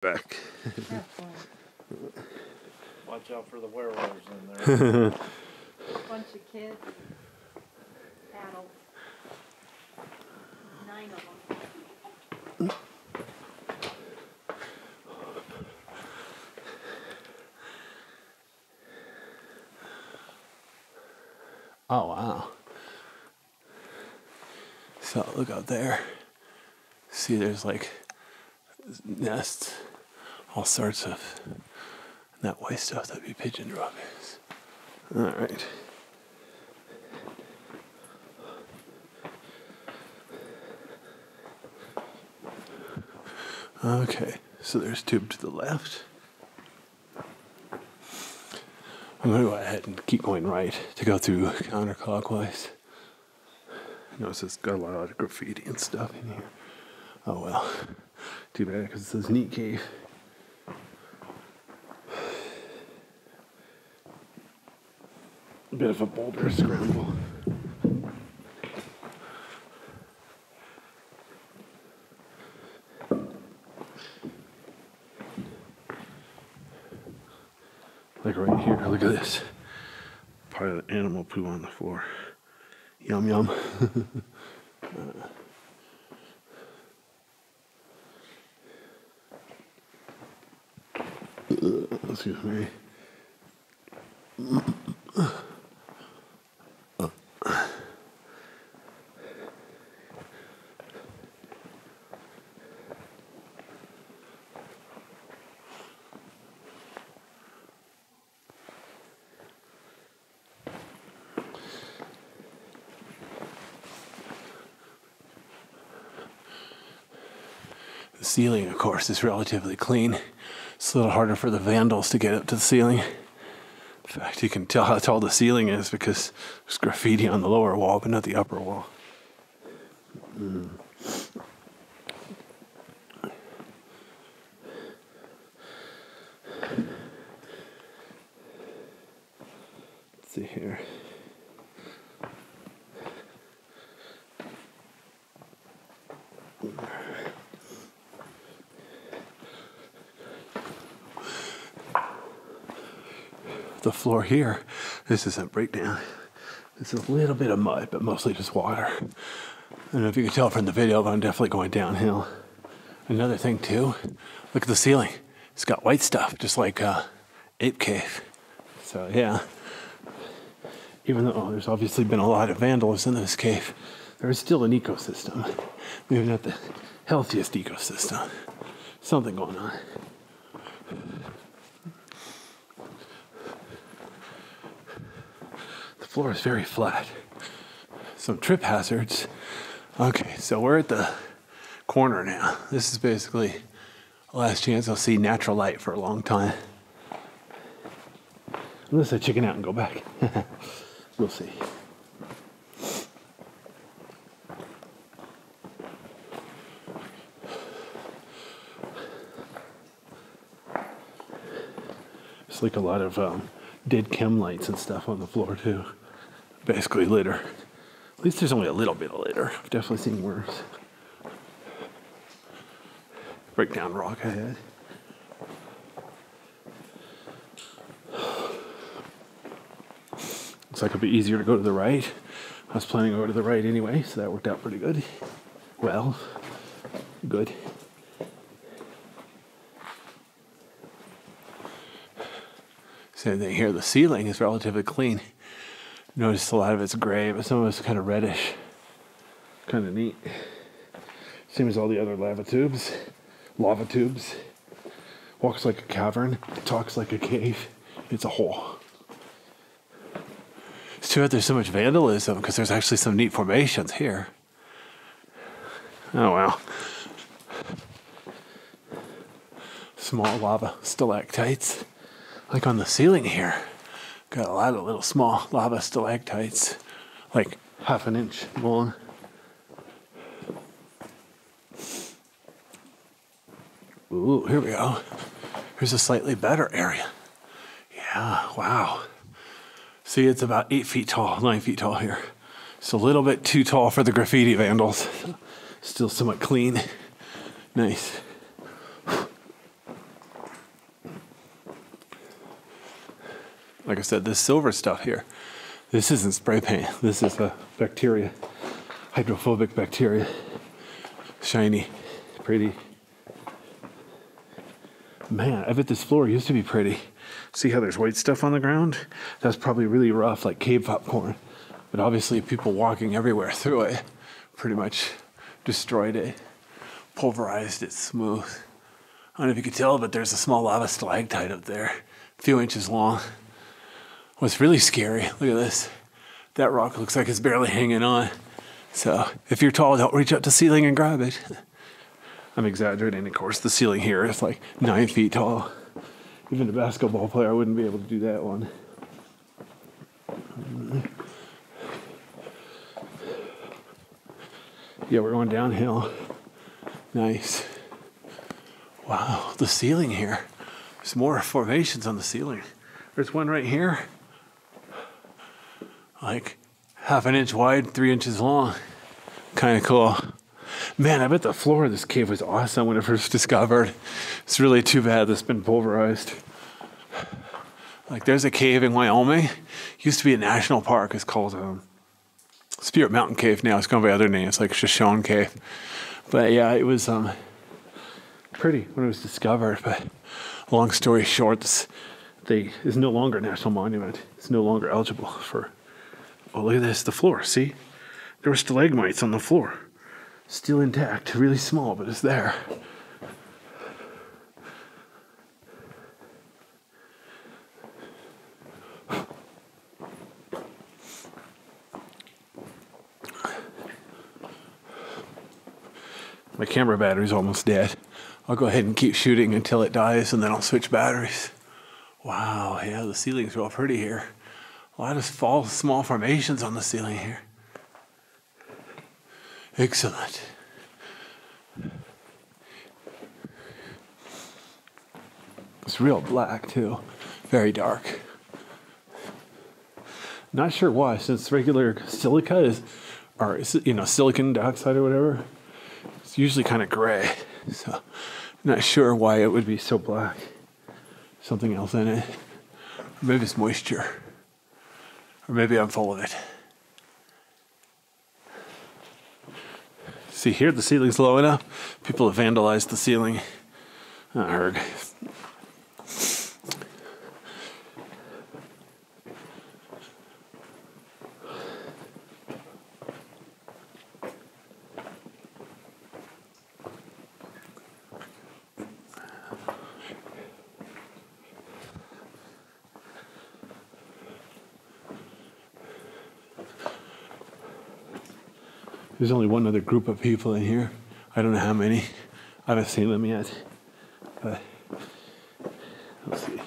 Back. Watch out for the werewolves in there. Bunch of kids, adults, 9 of them. Oh wow. So look out there. See, there's like nests, all sorts of that white stuff. That'd be pigeon droppings. All right. Okay, so there's tube to the left. I'm going to go ahead and keep going right to go through counterclockwise. Notice it's got a lot of graffiti and stuff in here. Oh well, too bad because it says neat cave. A bit of a boulder scramble. Like right here, look at this. Part of the animal poo on the floor. Yum yum. Excuse me. The ceiling, of course, is relatively clean. It's a little harder for the vandals to get up to the ceiling. In fact, you can tell how tall the ceiling is because there's graffiti on the lower wall, but not the upper wall. Let's see here. The floor here, this isn't breakdown. It's a little bit of mud, but mostly just water. I don't know if you can tell from the video, but I'm definitely going downhill. Another thing too, look at the ceiling. It's got white stuff, just like Ape Cave. So yeah, even though there's obviously been a lot of vandals in this cave, there is still an ecosystem. Maybe not the healthiest ecosystem. Something going on. The floor is very flat. Some trip hazards. Okay, so we're at the corner now. This is basically the last chance I'll see natural light for a long time. Unless I chicken out and go back. We'll see. It's like a lot of dead chem lights and stuff on the floor too. Basically litter. At least there's only a little bit of litter. I've definitely seen worse. Breakdown rock ahead. Looks like it'll be easier to go to the right. I was planning to go to the right anyway, so that worked out pretty good. Well, good. Same thing here. The ceiling is relatively clean. Notice a lot of it's gray, but some of it's kind of reddish. Kind of neat. Same as all the other lava tubes. Walks like a cavern. Talks like a cave. It's a hole. It's too bad there's so much vandalism because there's actually some neat formations here. Oh wow. Small lava stalactites. Like on the ceiling here. Got a lot of little small lava stalactites. Like half an inch long. Ooh, here we go. Here's a slightly better area. Yeah, wow. See, it's about 8 feet tall, 9 feet tall here. It's a little bit too tall for the graffiti vandals. Still somewhat clean. Nice. Like I said, this silver stuff here, this isn't spray paint. This is a bacteria, hydrophobic bacteria. Shiny, pretty. Man, I bet this floor used to be pretty. See how there's white stuff on the ground? That's probably really rough, like cave popcorn. But obviously people walking everywhere through it pretty much destroyed it, pulverized it smooth. I don't know if you could tell, but there's a small lava stalactite up there, a few inches long. What's really scary, look at this. That rock looks like it's barely hanging on. So if you're tall, don't reach up to the ceiling and grab it. I'm exaggerating, of course. The ceiling here is like 9 feet tall. Even a basketball player wouldn't be able to do that one. Yeah, we're going downhill. Nice. Wow, the ceiling here. There's more formations on the ceiling. There's one right here. Like half an inch wide, 3 inches long. Kind of cool. Man, I bet the floor of this cave was awesome when it first discovered. It's really too bad that's been pulverized. Like there's a cave in Wyoming. Used to be a national park. It's called Spirit Mountain Cave now. It's gone by other names like Shoshone Cave. But yeah, it was pretty when it was discovered. But long story short, it's no longer a national monument. It's no longer eligible for. Oh, look at this, the floor. See, there were stalagmites on the floor. Still intact, really small, but it's there. My camera battery's almost dead. I'll go ahead and keep shooting until it dies, and then I'll switch batteries. Wow, yeah, the ceiling's real pretty here. A lot of small formations on the ceiling here. Excellent. It's real black too, very dark. Not sure why, since regular silica is, or silicon dioxide or whatever, it's usually kind of gray. So, not sure why it would be so black. Something else in it. Or maybe it's moisture. Or maybe I'm full of it. See here, the ceiling's low enough. People have vandalized the ceiling. I heard. There's only one other group of people in here. I don't know how many. I haven't seen them yet. But let's see.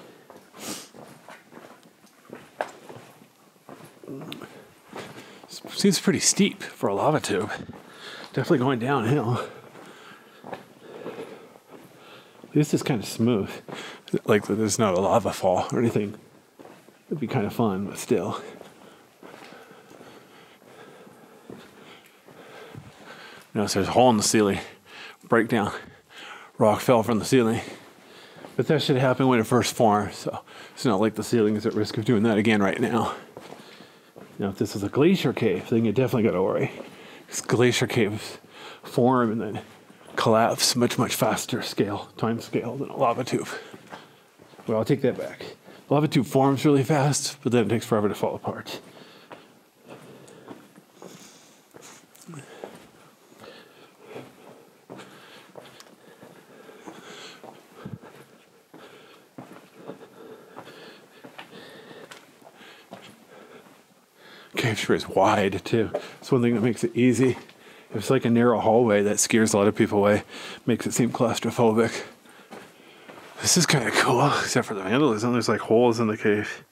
Seems pretty steep for a lava tube. Definitely going downhill. This is kind of smooth. Like there's not a lava fall or anything. It'd be kind of fun, but still. Notice there's a hole in the ceiling. Breakdown. Rock fell from the ceiling. But that should happen when it first formed, so it's not like the ceiling is at risk of doing that again right now. Now, if this is a glacier cave, then you definitely got to worry. Because glacier caves form and then collapse much faster time scale than a lava tube. Well, I'll take that back. A lava tube forms really fast, but then it takes forever to fall apart. Cave sure is wide too. It's one thing that makes it easy. If it's like a narrow hallway, that scares a lot of people away. Makes it seem claustrophobic. This is kind of cool, except for the vandalism. There's like holes in the cave.